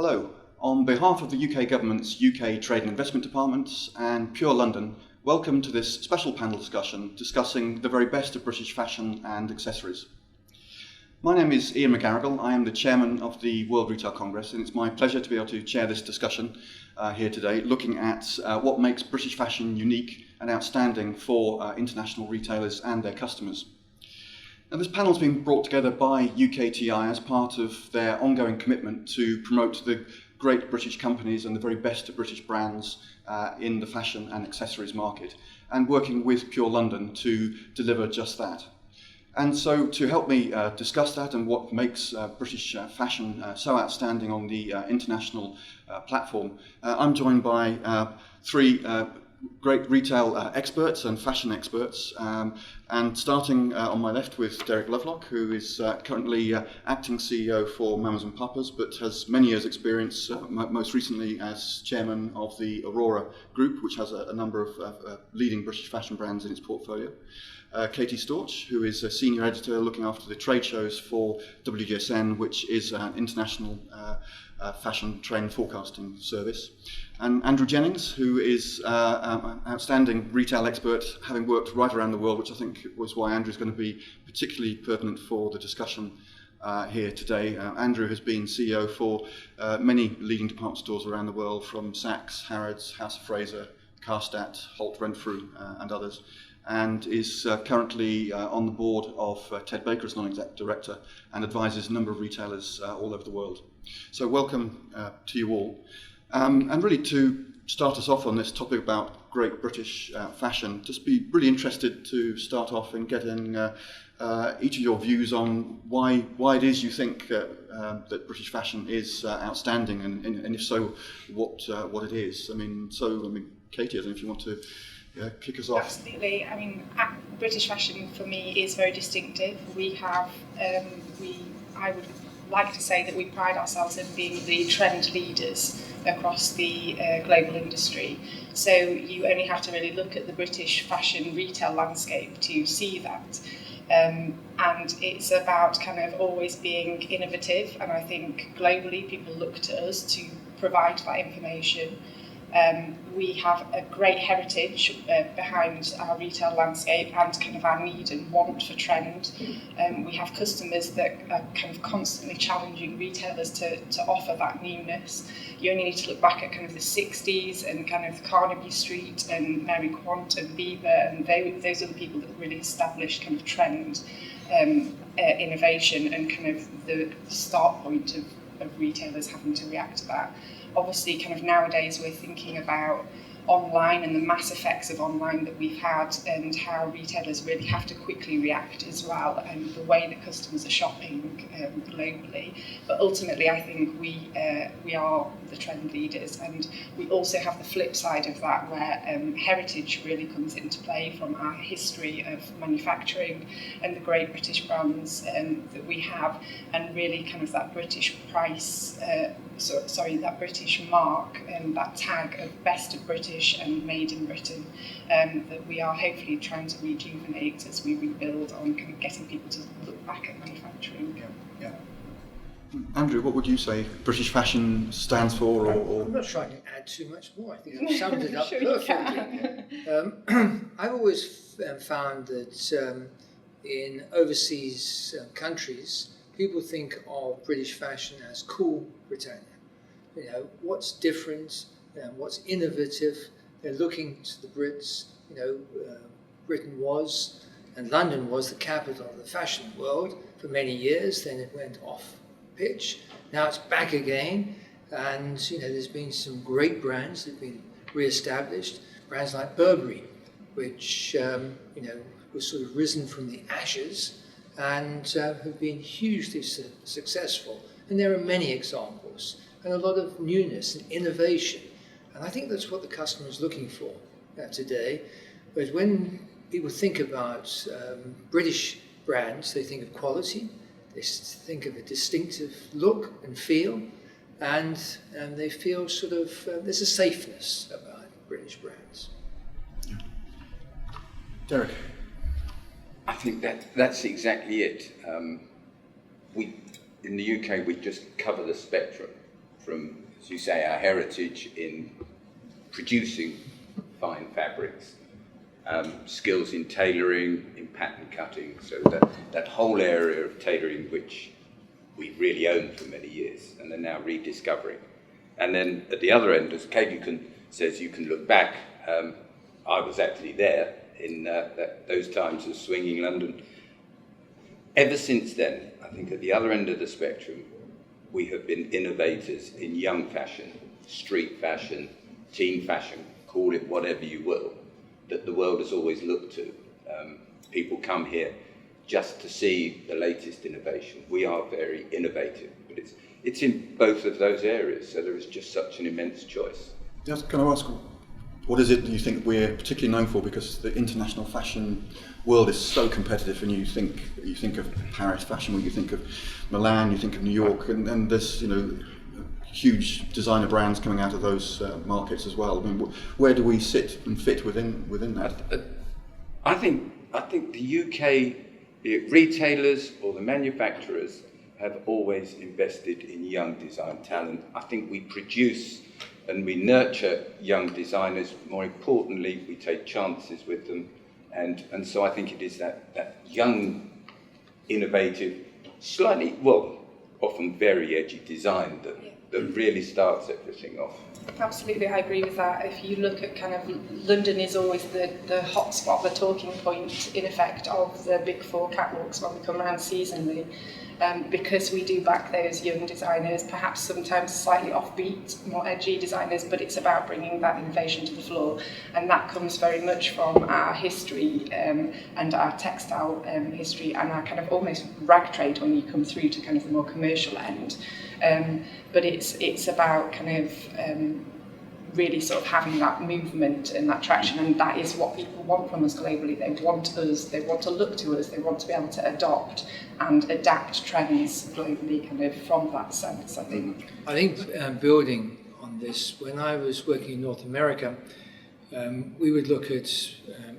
Hello. On behalf of the UK Government's UK Trade and Investment Department and Pure London, welcome to this special panel discussing the very best of British fashion and accessories. My name is Ian McGarrigle. I am the chairman of the World Retail Congress, and it's my pleasure to be able to chair this discussion here today, looking at what makes British fashion unique and outstanding for international retailers and their customers. Now, this panel has been brought together by UKTI as part of their ongoing commitment to promote the great British companies and the very best of British brands in the fashion and accessories market, and working with Pure London to deliver just that. And so to help me discuss that and what makes British fashion so outstanding on the international platform, I'm joined by three great retail experts and fashion experts, and starting on my left with Derek Lovelock, who is currently acting CEO for Mamas and Papas, but has many years' experience, most recently as chairman of the Aurora group, which has a number of leading British fashion brands in its portfolio. Katie Sturch, who is a senior editor looking after the trade shows for WGSN, which is an international fashion trend forecasting service. And Andrew Jennings, who is an outstanding retail expert, having worked right around the world, which I think was why Andrew is going to be particularly pertinent for the discussion here today. Andrew has been CEO for many leading department stores around the world, from Saks, Harrods, House of Fraser, Karstadt, Holt Renfrew, and others, and is currently on the board of Ted Baker as non-exec director and advises a number of retailers all over the world. So welcome to you all. And really, to start us off on this topic about great British fashion, just be really interested to start off in getting each of your views on why it is you think that British fashion is outstanding, and if so, what it is. Katie, I don't know if you want to kick us off. Absolutely. British fashion for me is very distinctive. We have, I would like to say that we pride ourselves in being the trend leaders across the global industry. So you only have to really look at the British fashion retail landscape to see that. And it's about kind of always being innovative, and I think globally people look to us to provide that information. We have a great heritage behind our retail landscape and kind of our need and want for trend. We have customers that are kind of constantly challenging retailers to offer that newness. You only need to look back at kind of the 60s and kind of Carnaby Street and Mary Quant and Bieber, and those are the people that really established kind of trend innovation and kind of the start point of retailers having to react to that. Obviously, kind of nowadays we're thinking about online and the mass effects of online that we've had, and how retailers really have to quickly react as well, and the way that customers are shopping globally. But ultimately, I think we are the trend leaders, and we also have the flip side of that, where heritage really comes into play from our history of manufacturing and the great British brands that we have, and really kind of that British price. That British mark and that tag of best of British and made in Britain, that we are hopefully trying to rejuvenate as we rebuild on kind of getting people to look back at manufacturing. Yeah. Andrew, what would you say British fashion stands for? Or I'm not sure I can add too much more. I think I've summed it up Sure perfectly. I've always found that in overseas countries, people think of British fashion as cool Britannia. You know, what's different, what's innovative. They're looking to the Brits. Britain was, and London was, the capital of the fashion world for many years. Then it went off pitch. Now it's back again, and there's been some great brands that have been re-established. Brands like Burberry, which was sort of risen from the ashes and have been hugely successful. And there are many examples, and a lot of newness and innovation. And I think that's what the customer is looking for today. But when people think about British brands, they think of quality, they think of a distinctive look and feel, and they feel sort of there's a safeness about British brands. Yeah. Derek? I think that's exactly it. In the UK, we just cover the spectrum from, as you say, our heritage in producing fine fabrics, skills in tailoring, in pattern cutting, so that whole area of tailoring which we really owned for many years and are now rediscovering. And then at the other end, as Kate says, you can look back. I was actually there in those times of swinging London. Ever since then, I think at the other end of the spectrum, we have been innovators in young fashion, street fashion, teen fashion, call it whatever you will, that the world has always looked to. People come here just to see the latest innovation. We are very innovative, but it's in both of those areas, so there is just such an immense choice. I was going to ask, what is it that you think we're particularly known for? Because the international fashion world is so competitive, and you think of Paris Fashion Week, you think of Milan, you think of New York, and there's huge designer brands coming out of those markets as well. I mean, where do we sit and fit within that? I think the UK, be it retailers or the manufacturers, have always invested in young design talent. I think we produce and we nurture young designers. More importantly, we take chances with them. And so I think it is that young, innovative, slightly, often very edgy design that really starts everything off. Absolutely, I agree with that. If you look at kind of London is always the hot spot, the talking point, in effect, of the big four catwalks when we come around seasonally. Because we do back those young designers, perhaps sometimes slightly offbeat, more edgy designers, but it's about bringing that innovation to the floor, and that comes very much from our history and our textile history and our kind of almost rag trade when you come through to kind of the more commercial end. But it's about kind of really sort of having that movement and that traction, and that is what people want from us globally. They want to look to us, they want to be able to adopt and adapt trends globally kind of from that sense, I think. I think building on this, when I was working in North America, we would look at,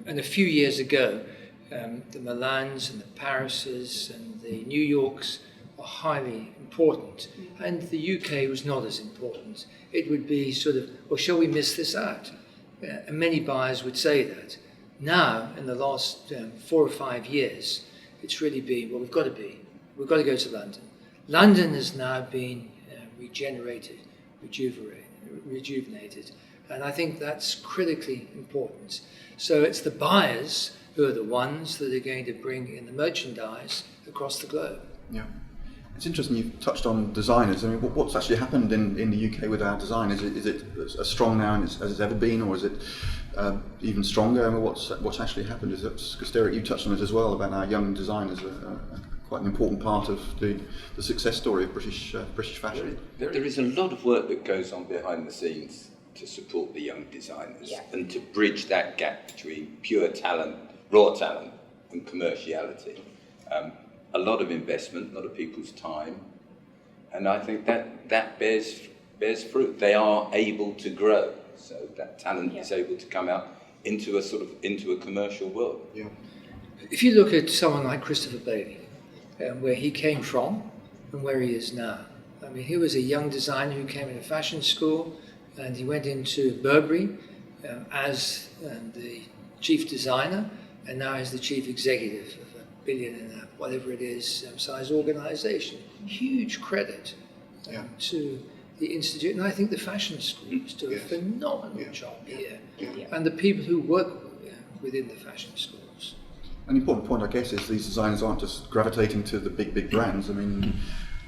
and a few years ago, the Milans and the Parises and the New Yorks were highly important, and the UK was not as important. It would be sort of, well, shall we miss this out? And many buyers would say that. Now, in the last 4 or 5 years, it's really been, well, we've got to go to London. London has now been rejuvenated, and I think that's critically important. So it's the buyers who are the ones that are going to bring in the merchandise across the globe. Yeah. It's interesting you've touched on designers. I mean, what's actually happened in the UK with our design? Is it as strong now as it's ever been, or is it even stronger? I mean, what's actually happened? Because Derek, you touched on it as well about our young designers are quite an important part of the success story of British fashion. There is a lot of work that goes on behind the scenes to support the young designers and to bridge that gap between pure talent, raw talent, and commerciality. A lot of investment, a lot of people's time, and I think that bears fruit. They are able to grow, so that talent is able to come out into a commercial world. Yeah. If you look at someone like Christopher Bailey, where he came from and where he is now, I mean, he was a young designer who came into fashion school, and he went into Burberry as the chief designer, and now he's the chief executive of a billion and whatever it is size organization. Huge credit to the institute, and I think the fashion schools do a phenomenal job here, and the people who work within the fashion schools. An important point, I guess, is these designers aren't just gravitating to the big brands. I mean,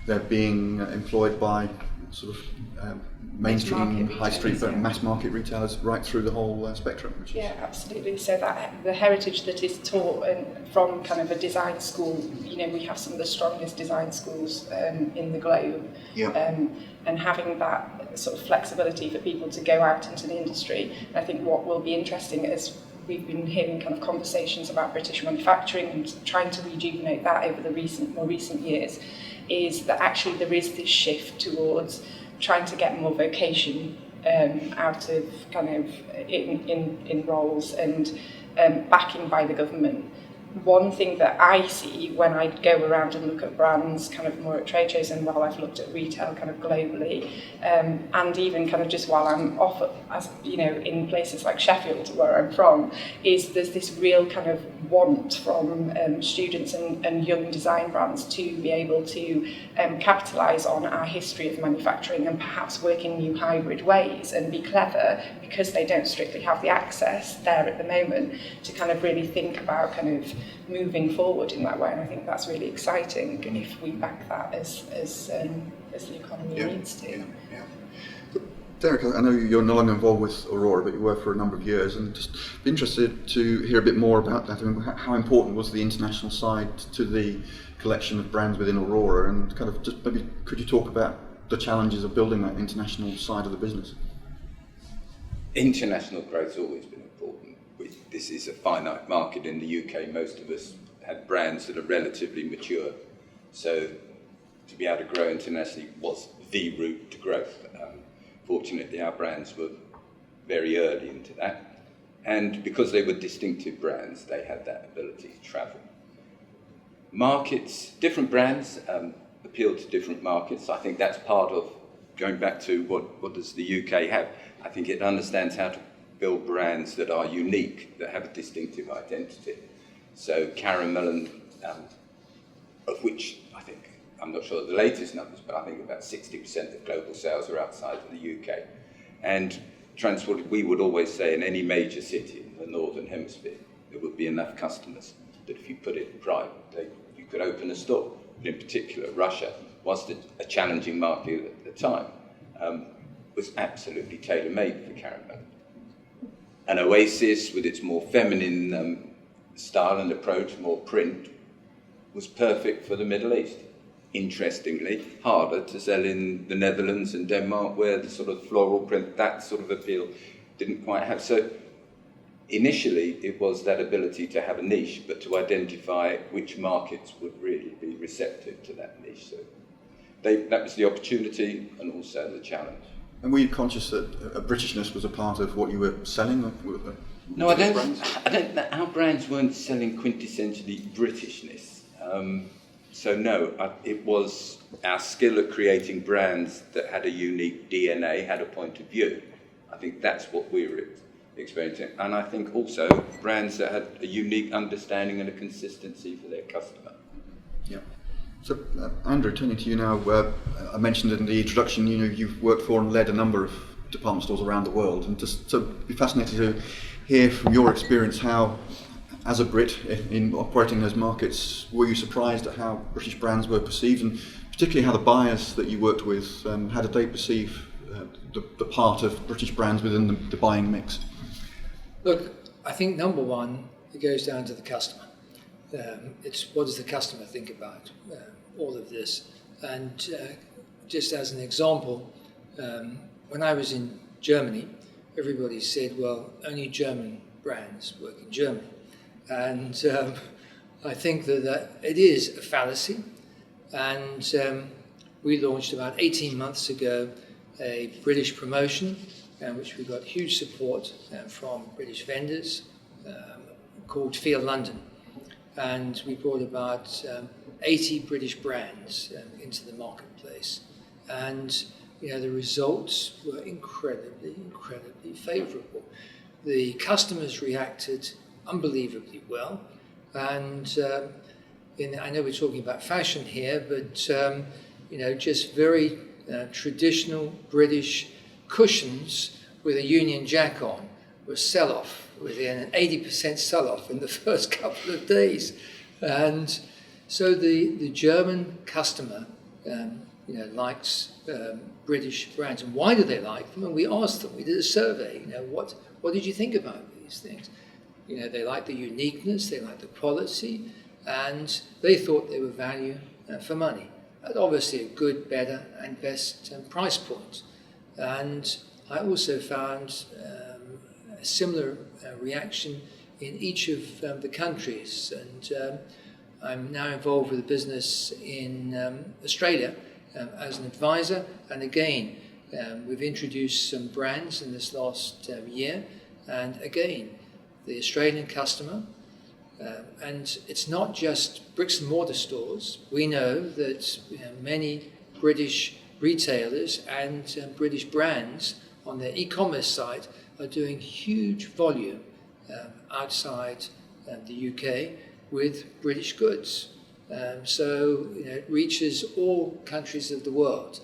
they're being employed by sort of mainstream, high street, mass market retailers right through the whole spectrum. Absolutely. So that the heritage that is taught from kind of a design school, we have some of the strongest design schools in the globe, and having that sort of flexibility for people to go out into the industry. And I think what will be interesting is we've been hearing kind of conversations about British manufacturing and trying to rejuvenate that over the more recent years, is that actually there is this shift towards trying to get more vocation out of kind of in roles and backing by the government. one thing that I see when I go around and look at brands kind of more at trade shows, and while I've looked at retail kind of globally, and even kind of just while I'm off, as you know, in places like Sheffield, where I'm from, is there's this real kind of want from students and young design brands to be able to capitalise on our history of manufacturing and perhaps work in new hybrid ways and be clever, because they don't strictly have the access there at the moment, to kind of really think about kind of moving forward in that way. And I think that's really exciting if we back that as the economy needs to. Yeah. Derek, I know you're no longer involved with Aurora, but you were for a number of years, and just be interested to hear a bit more about that. I mean, how important was the international side to the collection of brands within Aurora, and kind of just maybe could you talk about the challenges of building that international side of the business? International growth's always been important. This is a finite market in the UK. Most of us had brands that are relatively mature, so to be able to grow internationally was the route to growth. Fortunately, our brands were very early into that, and because they were distinctive brands, they had that ability to travel. Markets, different brands appeal to different markets. I think that's part of going back to what does the UK have. I think it understands how to build brands that are unique, that have a distinctive identity. So Caramel, of which I think, I'm not sure of the latest numbers, but I think about 60% of global sales are outside of the UK. And transport, we would always say in any major city in the Northern Hemisphere, there would be enough customers that if you put it private, you could open a store. But in particular, Russia, whilst a challenging market at the time, was absolutely tailor-made for Caramel. An Oasis, with its more feminine style and approach, more print, was perfect for the Middle East. Interestingly, harder to sell in the Netherlands and Denmark, where the sort of floral print, that sort of appeal, didn't quite have. So initially, it was that ability to have a niche, but to identify which markets would really be receptive to that niche. So that was the opportunity and also the challenge. And were you conscious that Britishness was a part of what you were selling? No, I don't. Our brands weren't selling quintessentially Britishness. So no, it was our skill at creating brands that had a unique DNA, had a point of view. I think that's what we were experiencing. And I think also brands that had a unique understanding and a consistency for their customer. Yeah. So, Andrew, turning to you now, I mentioned in the introduction, you've worked for and led a number of department stores around the world, and just to be fascinated to hear from your experience how, as a Brit in operating those markets, were you surprised at how British brands were perceived, and particularly how the buyers that you worked with, how did they perceive the part of British brands within the buying mix? Look, I think number one, it goes down to the customer. It's what does the customer think about all of this? And just as an example, when I was in Germany, everybody said, well, only German brands work in Germany. And I think that it is a fallacy. And we launched about 18 months ago a British promotion, which we got huge support from British vendors, called Feel London. And we brought about 80 British brands into the marketplace. And the results were incredibly favourable. The customers reacted unbelievably well. And I know we're talking about fashion here, but just very traditional British cushions with a Union Jack on were sell-off, within an 80% sell-off in the first couple of days. And so the German customer likes British brands. And why do they like them? And we asked them, we did a survey, what did you think about these things? They like the uniqueness, they like the quality, and they thought they were value for money. At obviously a good, better, and best price point. And I also found a similar reaction in each of the countries. And I'm now involved with a business in Australia as an advisor. And again, we've introduced some brands in this last year. And again, the Australian customer And it's not just bricks and mortar stores. We know that many British retailers and British brands on their e-commerce site are doing huge volume outside the UK with British goods. So it reaches all countries of the world.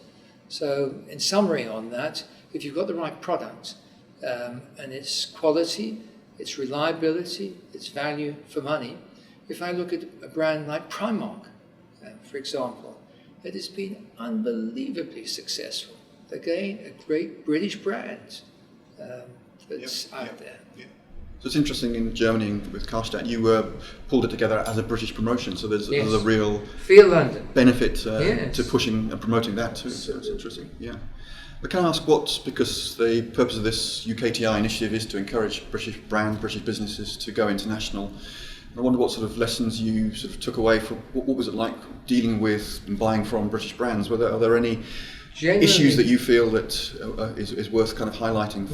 So in summary on that, if you've got the right product and its quality, its reliability, its value for money, if I look at a brand like Primark, for example, it has been unbelievably successful. Again, a great British brand that's out there. Yeah. So it's interesting in Germany with Karstadt, you pulled it together as a British promotion, so there's a real Feel London benefit to pushing and promoting that too. So it's interesting, yeah. But can I ask because the purpose of this UKTI initiative is to encourage British businesses to go international. I wonder what sort of lessons you sort of took away from, what was it like dealing with and buying from British brands? Are there any issues that you feel that is worth kind of highlighting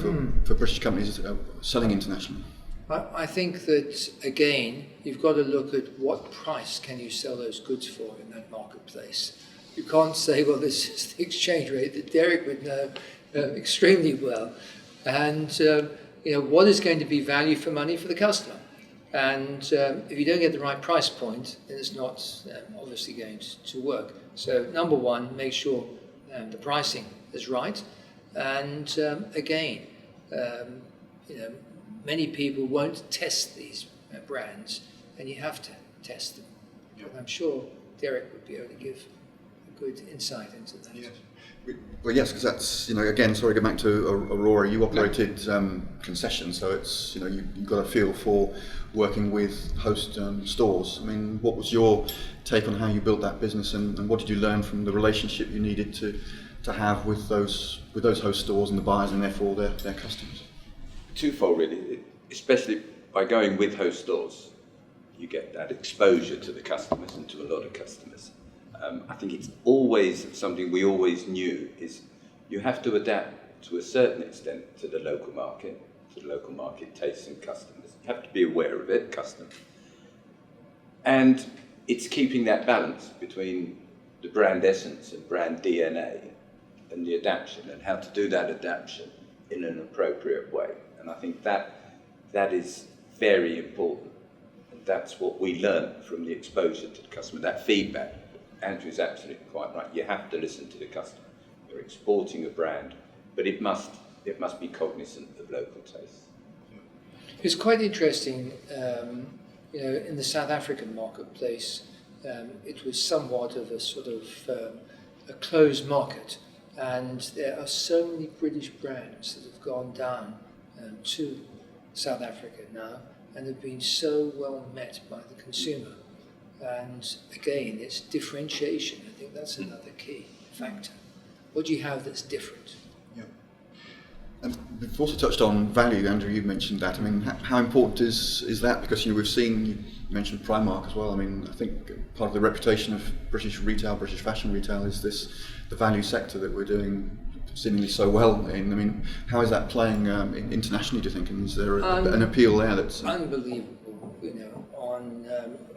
for British companies selling internationally? I think that, again, you've got to look at what price can you sell those goods for in that marketplace. You can't say, well, this is the exchange rate that Derek would know extremely well. And, what is going to be value for money for the customer? And if you don't get the right price point, then it's not obviously going to work. So, number one, make sure the pricing is right. And again, many people won't test these brands, and you have to test them. Yep. I'm sure Derek would be able to give a good insight into that. Yes. Well, yes, because that's, again, sorry, go back to Aurora, you operated concessions, so it's, you've got a feel for working with host stores. I mean, what was your take on how you built that business, and what did you learn from the relationship you needed to have with those host stores and the buyers and therefore their customers? Twofold, really. Especially by going with host stores, you get that exposure to the customers and to a lot of customers. I think it's always something we always knew is you have to adapt to a certain extent to the local market tastes and customers. You have to be aware of it, customers. And it's keeping that balance between the brand essence and brand DNA and the adaptation and how to do that adaptation in an appropriate way. And I think that is very important. And that's what we learn from the exposure to the customer, that feedback. Andrew's absolutely quite right. You have to listen to the customer. You're exporting a brand, but it must be cognizant of local tastes. It's quite interesting, in the South African marketplace, it was somewhat of a sort of a closed market, and there are so many British brands that have gone down to South Africa now and have been so well met by the consumer. And again, it's differentiation. I think that's another key factor. What do you have that's different? Yeah. And we've also touched on value, Andrew, you mentioned that. I mean, how important is that? Because we've seen, you mentioned Primark as well. I mean, I think part of the reputation of British retail, British fashion retail is the value sector that we're doing seemingly so well in. I mean, how is that playing internationally, do you think? And is there an appeal there that's... Unbelievable,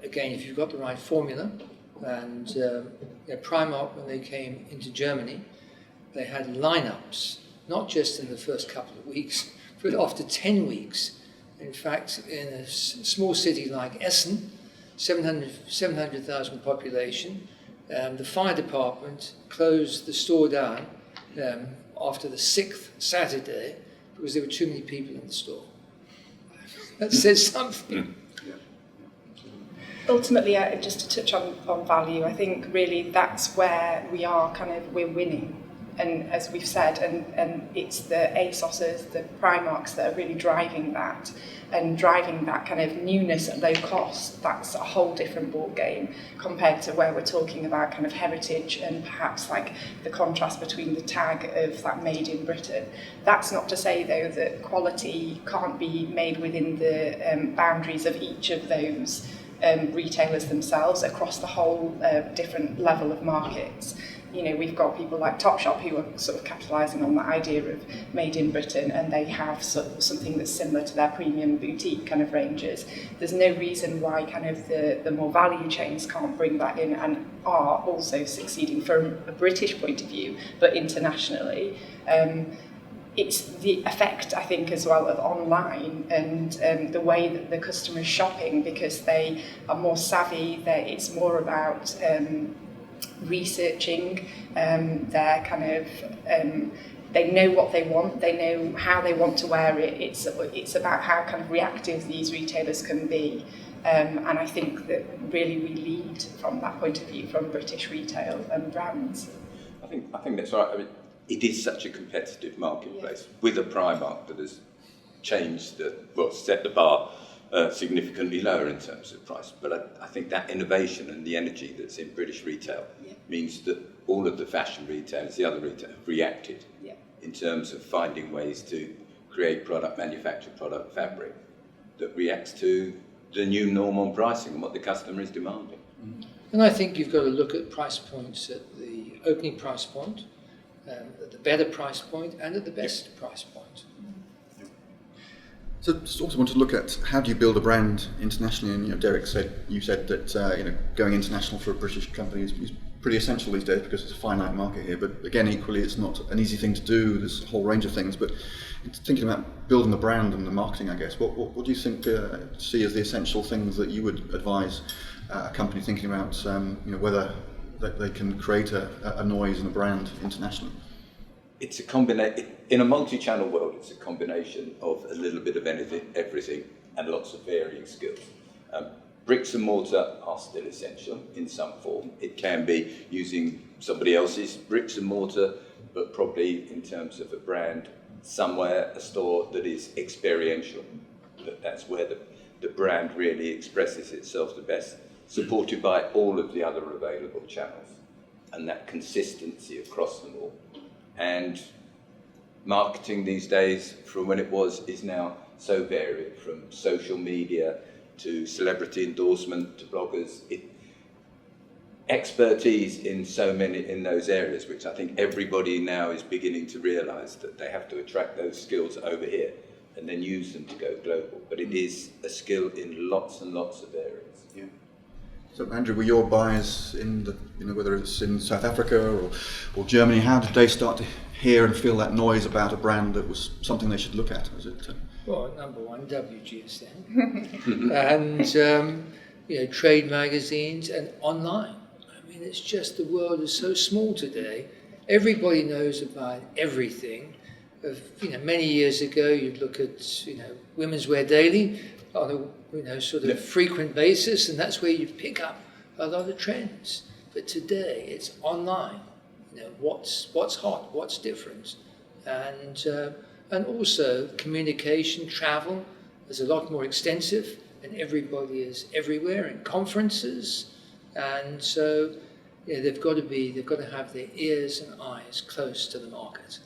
again, if you've got the right formula, and Primark, when they came into Germany, they had lineups, not just in the first couple of weeks, but after 10 weeks. In fact, in a small city like Essen, 700,000 population, the fire department closed the store down after the 6th Saturday because there were too many people in the store. That says something. Ultimately, just to touch on value, I think really that's where we're winning. And as we've said, and it's the ASOSs, the Primarks that are really driving that and driving that kind of newness at low cost. That's a whole different ball game compared to where we're talking about kind of heritage and perhaps like the contrast between the tag of that made in Britain. That's not to say though that quality can't be made within the boundaries of each of those retailers themselves across the whole different level of markets. you know, we've got people like Topshop who are sort of capitalising on that idea of made in Britain, and they have sort of something that's similar to their premium boutique kind of ranges. There's no reason why kind of the more value chains can't bring that in, and are also succeeding from a British point of view, but internationally. It's the effect, I think, as well of online and the way that the customer is shopping, because they are more savvy. It's more about researching. They're kind of they know what they want. They know how they want to wear it. It's about how kind of reactive these retailers can be. And I think that really we lead from that point of view from British retail and brands. I think that's right. I mean, it is such a competitive marketplace with a Primark that has changed set the bar significantly lower in terms of price. But I think that innovation and the energy that's in British retail means that all of the fashion retailers, the other retailers, have reacted in terms of finding ways to create product, manufacture product, fabric that reacts to the new norm on pricing and what the customer is demanding. And I think you've got to look at price points at the opening price point, at the better price point, and at the best price point. So just also want to look at how do you build a brand internationally, and Derek said that going international for a British company is pretty essential these days because it's a finite market here, but again equally it's not an easy thing to do. There's a whole range of things, but thinking about building the brand and the marketing, I guess, what do you think see as the essential things that you would advise a company thinking about whether they can create a noise and a brand internationally? It's a combination. In a multi-channel world, it's a combination of a little bit of everything and lots of varying skills. Bricks and mortar are still essential in some form. It can be using somebody else's bricks and mortar, but probably in terms of a brand, somewhere, a store that is experiential. That's where the brand really expresses itself the best, supported by all of the other available channels, and that consistency across them all. And marketing these days, from when it was, is now so varied, from social media to celebrity endorsement to bloggers. Expertise in so many in those areas, which I think everybody now is beginning to realise that they have to attract those skills over here and then use them to go global. But it is a skill in lots and lots of areas. Yeah. So Andrew, were your buyers in whether it's in South Africa or Germany, how did they start to hear and feel that noise about a brand that was something they should look at? Was it? Well, number one, WGSN, and trade magazines and online. I mean, it's just the world is so small today. Everybody knows about everything. Many years ago, you'd look at Women's Wear Daily on a sort of frequent basis, and that's where you'd pick up a lot of trends. But today, it's online. What's hot, what's different, and also communication, travel is a lot more extensive, and everybody is everywhere in conferences, and so they've got to have their ears and eyes close to the market.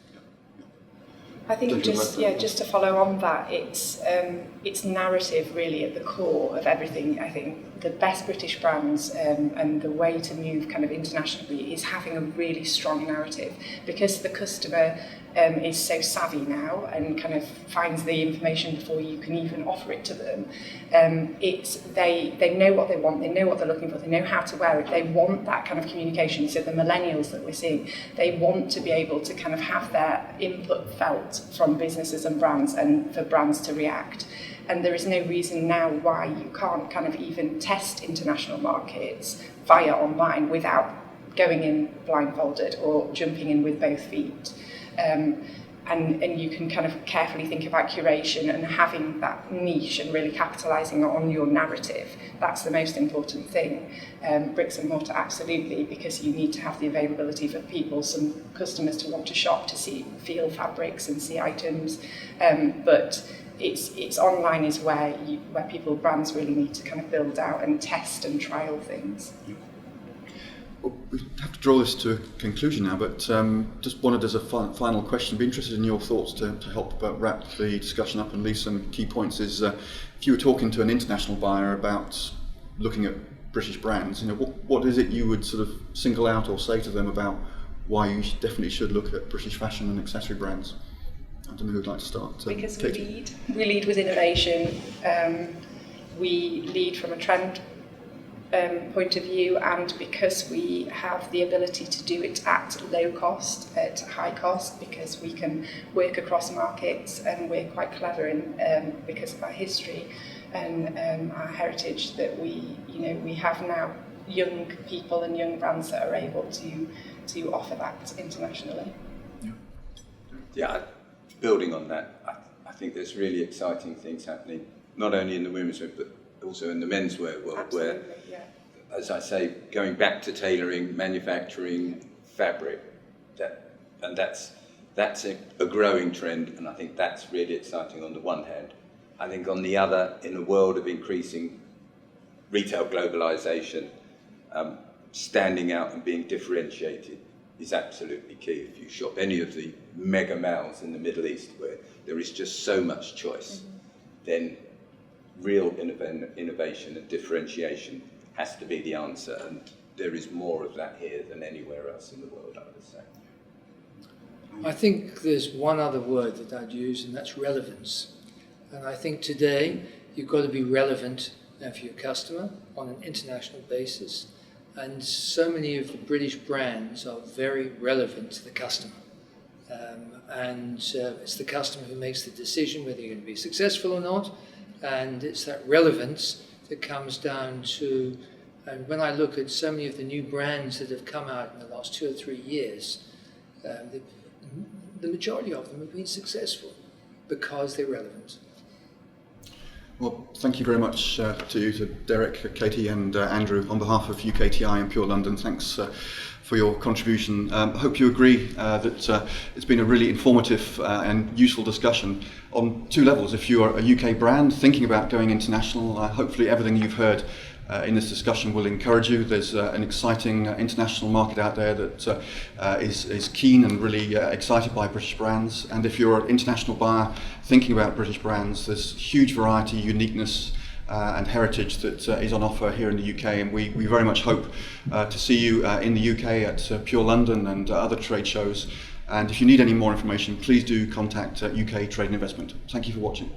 I think just to follow on that, it's narrative really at the core of everything. I think the best British brands and the way to move kind of internationally is having a really strong narrative, because the customer is so savvy now and kind of finds the information before you can even offer it to them. They know what they want, they know what they're looking for, they know how to wear it, they want that kind of communication. So the millennials that we're seeing, they want to be able to kind of have their input felt from businesses and brands, and for brands to react. And there is no reason now why you can't kind of even test international markets via online without going in blindfolded or jumping in with both feet. And you can kind of carefully think about curation and having that niche and really capitalising on your narrative. That's the most important thing. Bricks and mortar, absolutely, because you need to have the availability for people, some customers to want to shop, to feel fabrics and see items. But it's online is where brands really need to kind of build out and test and trial things. Well, we have to draw this to a conclusion now, but just wanted as a final question, be interested in your thoughts to help wrap the discussion up and leave some key points. Is if you were talking to an international buyer about looking at British brands, what is it you would sort of single out or say to them about why you definitely should look at British fashion and accessory brands? I don't know who'd like to start. Because Katie. we lead with innovation. We lead from a trend point of view, and because we have the ability to do it at low cost, at high cost, because we can work across markets, and we're quite clever in because of our history and our heritage, that we have now young people and young brands that are able to offer that internationally. Yeah, building on that, I think there's really exciting things happening, not only in the women's wear, but also in the menswear world. Absolutely, where, yeah. as I say, going back to tailoring, manufacturing, fabric, that's a growing trend, and I think that's really exciting on the one hand. I think on the other, in a world of increasing retail globalization, standing out and being differentiated is absolutely key. If you shop any of the mega malls in the Middle East, where there is just so much choice, then real innovation and differentiation has to be the answer, and there is more of that here than anywhere else in the world, I would say. I think there's one other word that I'd use, and that's relevance. And I think today you've got to be relevant for your customer on an international basis. And so many of the British brands are very relevant to the customer. It's the customer who makes the decision whether you're going to be successful or not. And it's that relevance that comes down to, and when I look at so many of the new brands that have come out in the last 2 or 3 years, the majority of them have been successful because they're relevant. Well, thank you very much to you, to Derek, Katie and Andrew. On behalf of UKTI and Pure London, thanks for your contribution. I hope you agree that it's been a really informative and useful discussion on 2 levels. If you are a UK brand thinking about going international, hopefully everything you've heard in this discussion will encourage you. There's an exciting international market out there that is keen and really excited by British brands. And if you're an international buyer thinking about British brands, there's huge variety, uniqueness and heritage that is on offer here in the UK. And we very much hope to see you in the UK at Pure London and other trade shows. And if you need any more information, please do contact UK Trade and Investment. Thank you for watching.